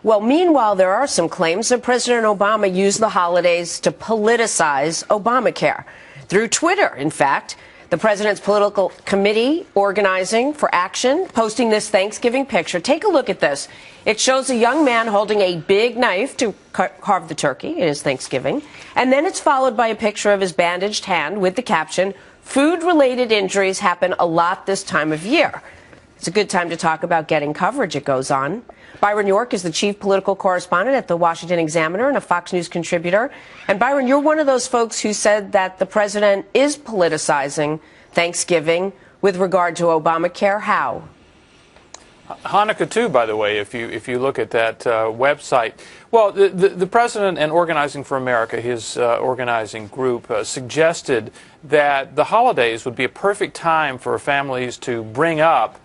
Well, meanwhile, there are some claims that President Obama used the holidays to politicize Obamacare. Through Twitter, in fact, the president's political committee organizing for action, posting this Thanksgiving picture. Take a look at this. It shows a young man holding a big knife to carve the turkey. It is Thanksgiving. And then it's followed by a picture of his bandaged hand with the caption, "Food-related injuries happen a lot this time of year." It's a good time to talk about getting coverage, it goes on. Byron York is the chief political correspondent at the Washington Examiner and a Fox News contributor. And Byron, you're one of those folks who said that the president is politicizing Thanksgiving with regard to Obamacare. How? Hanukkah too, by the way, if you look at that website. Well, the president and Organizing for America, his organizing group, suggested that the holidays would be a perfect time for families to bring up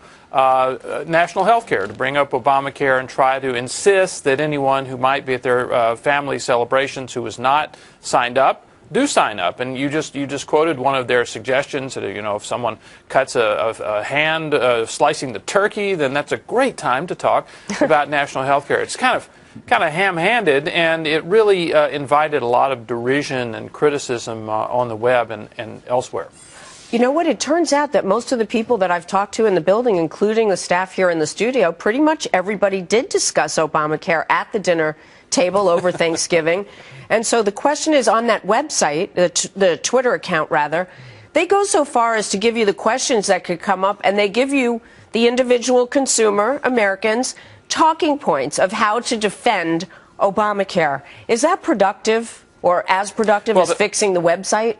national health care, to bring up Obamacare and try to insist that anyone who might be at their family celebrations who is not signed up do sign up. And you just quoted one of their suggestions that, you know, if someone cuts a hand slicing the turkey, then that's a great time to talk about national health care. It's kind of ham-handed, and it really invited a lot of derision and criticism on the web and elsewhere. You know what? It turns out that most of the people that I've talked to in the building, including the staff here in the studio, pretty much everybody did discuss Obamacare at the dinner table over Thanksgiving. And so the question is, on that website, the Twitter account rather, they go so far as to give you the questions that could come up, and they give you, the individual consumer, Americans, talking points of how to defend Obamacare. Is that productive, or as productive as fixing the website?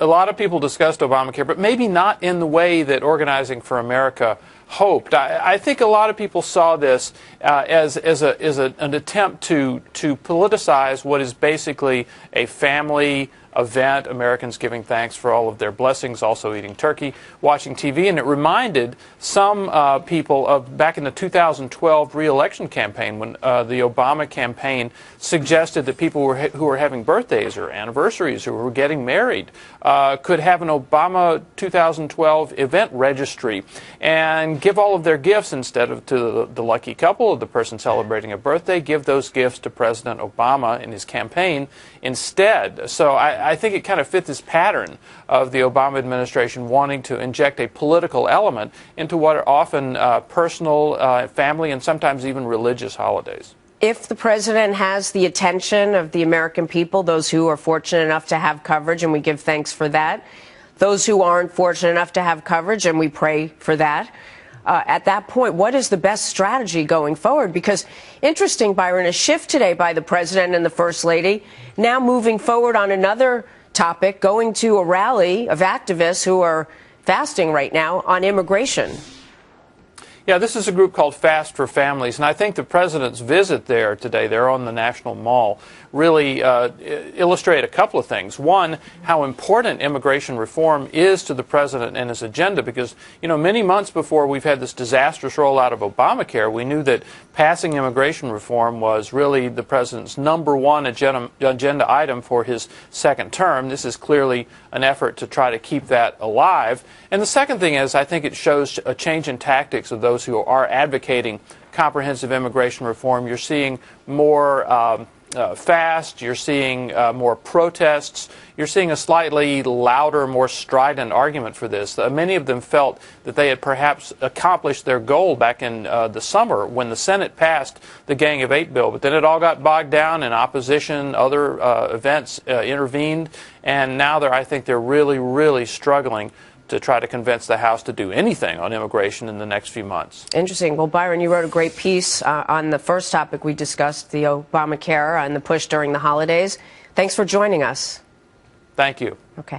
A lot of people discussed Obamacare, but maybe not in the way that Organizing for America hoped. I think a lot of people saw this as an attempt to politicize what is basically a family event, Americans giving thanks for all of their blessings, also eating turkey, watching TV, and it reminded some people of back in the 2012 re-election campaign when the Obama campaign suggested that people who were having birthdays or anniversaries or who were getting married could have an Obama 2012 event registry and give all of their gifts instead of to the lucky couple or the person celebrating a birthday, give those gifts to President Obama in his campaign instead. So I think it kind of fit this pattern of the Obama administration wanting to inject a political element into what are often personal, family, and sometimes even religious holidays. If the president has the attention of the American people, those who are fortunate enough to have coverage, and we give thanks for that, those who aren't fortunate enough to have coverage, and we pray for that, at that point, what is the best strategy going forward? Because, interesting, Byron, a shift today by the president and the first lady, now moving forward on another topic, going to a rally of activists who are fasting right now on immigration. Yeah, this is a group called Fast for Families, and I think the president's visit there today, they're on the National Mall, really illustrate a couple of things. One, how important immigration reform is to the president and his agenda, because, you know, many months before we've had this disastrous rollout of Obamacare, we knew that passing immigration reform was really the president's #1 agenda item for his second term. This is clearly an effort to try to keep that alive. And the second thing is, I think it shows a change in tactics of those who are advocating comprehensive immigration reform. You're seeing more fast, you're seeing more protests, you're seeing a slightly louder, more strident argument for this. Many of them felt that they had perhaps accomplished their goal back in the summer when the Senate passed the Gang of Eight bill, but then it all got bogged down in opposition, other events intervened, and now I think they're really struggling to try to convince the House to do anything on immigration in the next few months. Interesting. Well, Byron, you wrote a great piece on the first topic we discussed, the Obamacare and the push during the holidays. Thanks for joining us. Thank you. Okay.